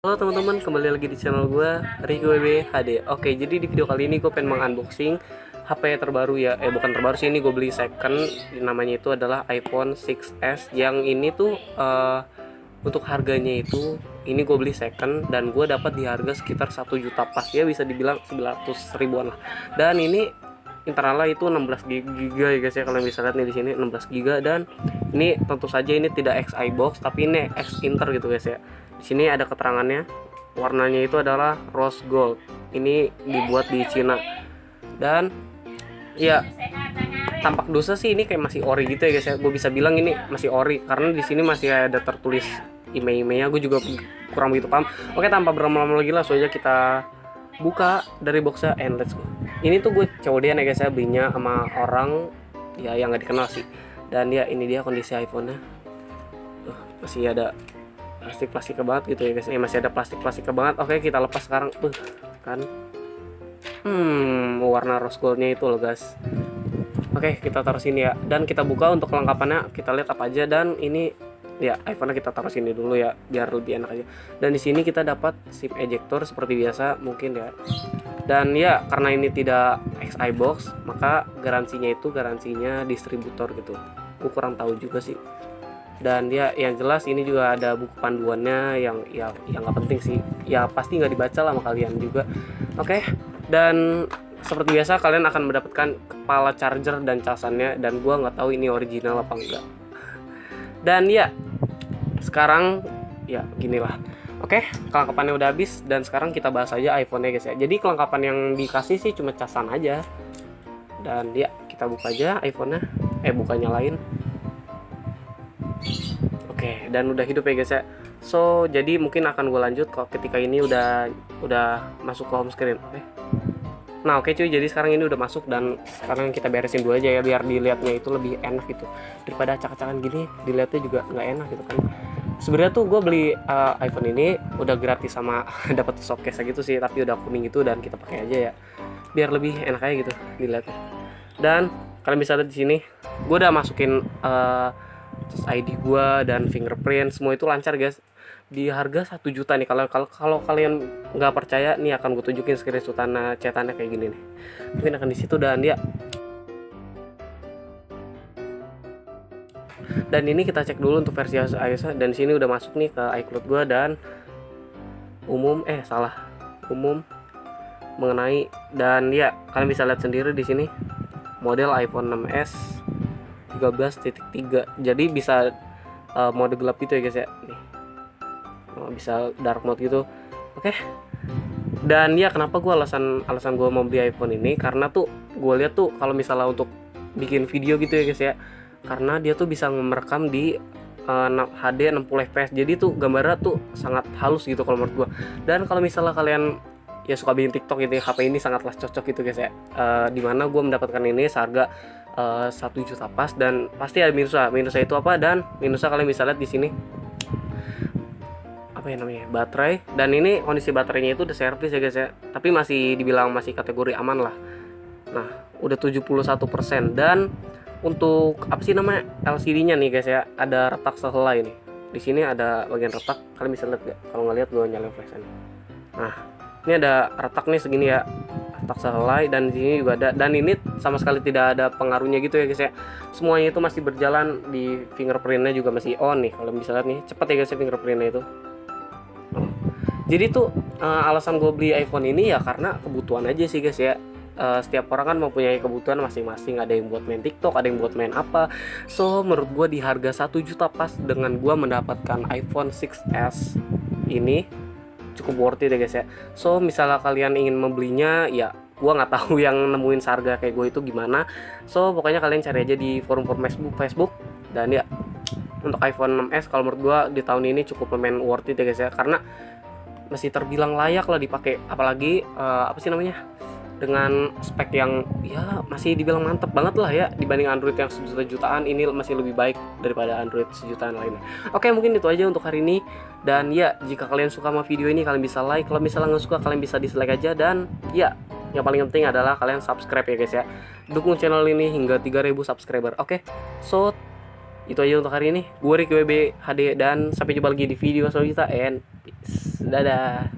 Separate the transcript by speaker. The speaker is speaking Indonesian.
Speaker 1: Halo teman-teman, kembali lagi di channel gue, Rico WB HD. Oke, jadi di video kali ini gue pengen mengunboxing HP terbaru ya. Bukan terbaru sih, ini gue beli second. Namanya itu adalah iPhone 6s. Yang ini tuh untuk harganya itu, ini gue beli second dan gue dapat di harga sekitar 1 juta pas ya, bisa dibilang 900 ribuan lah. Dan ini internalnya itu 16 GB ya guys ya, kalian bisa lihat nih di sini 16 GB. Dan ini tentu saja ini tidak X iBox tapi ini X Inter gitu guys ya. Di sini ada keterangannya, warnanya itu adalah rose gold. Ini dibuat di Cina. Dan ya tampak dosa sih ini kayak masih ori gitu ya guys ya. Gue bisa bilang ini masih ori karena di sini masih ada tertulis email-emailnya. Gue juga kurang begitu paham. Oke, tanpa berlama-lama lagi langsung aja kita buka dari boxnya and let's go. Ini tuh gue COD-an ya guys ya, belinya sama orang ya yang nggak dikenal sih. Dan ya ini dia kondisi iPhone-nya. Masih ada plastik banget gitu ya guys. Masih ada plastik banget. Oke, kita lepas sekarang. Kan warna rose goldnya itu loh guys. Oke, kita taruh sini ya. Dan kita buka untuk kelengkapannya, kita lihat apa aja. Dan ini ya iPhone-nya kita taruh sini dulu ya biar lebih enak aja. Dan di sini kita dapat SIM ejector seperti biasa mungkin ya. Dan ya karena ini tidak X iBox, maka garansinya distributor gitu. Gue kurang tahu juga sih. Dan ya yang jelas ini juga ada buku panduannya yang nggak penting sih. Ya pasti nggak dibaca lah sama kalian juga. Oke. Dan seperti biasa kalian akan mendapatkan kepala charger dan casannya, dan gua nggak tahu ini original apa enggak. Dan ya sekarang ya ginilah. Oke, kelengkapannya udah habis dan sekarang kita bahas aja iPhone-nya guys ya. Jadi kelengkapan yang dikasih sih cuma casan aja. Dan ya kita buka aja iPhone-nya. Buka nyalain. Oke, dan udah hidup ya guys ya. So jadi mungkin akan gue lanjut kalau ketika ini udah masuk ke home screen. Nah oke cuy, jadi sekarang ini udah masuk dan sekarang kita beresin dulu aja ya biar dilihatnya itu lebih enak gitu. Daripada acak-acakan gini dilihatnya juga nggak enak gitu kan. Sebenarnya tuh gue beli iPhone ini udah gratis sama dapat showcase gitu sih, tapi udah kuning gitu dan kita pakai aja ya biar lebih enak aja gitu dilihatnya. Dan kalian bisa lihat di sini gue udah masukin ID gue dan fingerprint, semua itu lancar guys. Di harga 1 juta nih. Kalau kalian nggak percaya nih akan gue tunjukin screenshotan catatannya kayak gini nih. Mungkin akan di situ. Dan ini kita cek dulu untuk versi iOS. Dan sini udah masuk nih ke iCloud gue dan umum mengenai. Dan ya kalian bisa lihat sendiri di sini model iPhone 6s 13.3. Jadi bisa mode gelap gitu ya guys ya. Nih. Bisa dark mode gitu. Oke. Dan ya kenapa gue alasan gue mau beli iPhone ini karena tuh gue lihat tuh kalau misalnya untuk bikin video gitu ya guys ya, karena dia tuh bisa merekam di HD 60 fps. Jadi tuh gambarnya tuh sangat halus gitu kalau menurut gue. Dan kalau misalnya kalian ya suka bikin TikTok gitu ya, HP ini sangatlah cocok gitu guys ya. Dimana gue mendapatkan ini seharga 1 juta pas, dan pasti ada minusnya itu apa. Dan minusnya kalian bisa lihat di sini apa ya namanya, baterai. Dan ini kondisi baterainya itu udah servis ya guys ya, tapi masih dibilang masih kategori aman lah. Nah udah 71%. Dan untuk apa sih namanya LCD-nya nih guys ya, ada retak sehelai nih. Di sini ada bagian retak, kalian bisa lihat gak? Kalau nggak lihat gue nyalain flash-nya. Nah ini ada retak nih segini ya, retak sehelai. Dan di sini juga ada, dan ini sama sekali tidak ada pengaruhnya gitu ya guys ya. Semuanya itu masih berjalan, di fingerprintnya juga masih on nih. Kalau bisa lihat nih cepet ya guys ya fingerprintnya itu. Jadi tuh alasan gue beli iPhone ini ya karena kebutuhan aja sih guys ya. Setiap orang kan mempunyai kebutuhan masing-masing. Ada yang buat main TikTok, ada yang buat main apa. So menurut gue di harga 1 juta pas dengan gue mendapatkan iPhone 6s ini cukup worth it ya guys ya. So misalnya kalian ingin membelinya ya, gue nggak tahu yang nemuin seharga kayak gue itu gimana. So pokoknya kalian cari aja di forum-forum Facebook. Dan ya untuk iPhone 6s kalau menurut gue di tahun ini cukup lumayan worth it ya guys ya, karena masih terbilang layak lah dipakai. Apalagi apa sih namanya, dengan spek yang ya masih dibilang mantep banget lah ya, dibanding Android yang sejuta-jutaan. Ini masih lebih baik daripada Android sejutaan lainnya. Oke, mungkin itu aja untuk hari ini. Dan ya jika kalian suka sama video ini kalian bisa like, kalau misalnya nggak suka kalian bisa dislike aja. Dan ya yang paling penting adalah kalian subscribe ya guys ya, dukung channel ini hingga 3000 subscriber. Oke, so Itu aja untuk hari ini. Gue Ricky WB HD dan sampai jumpa lagi di video selanjutnya and peace. Dadah.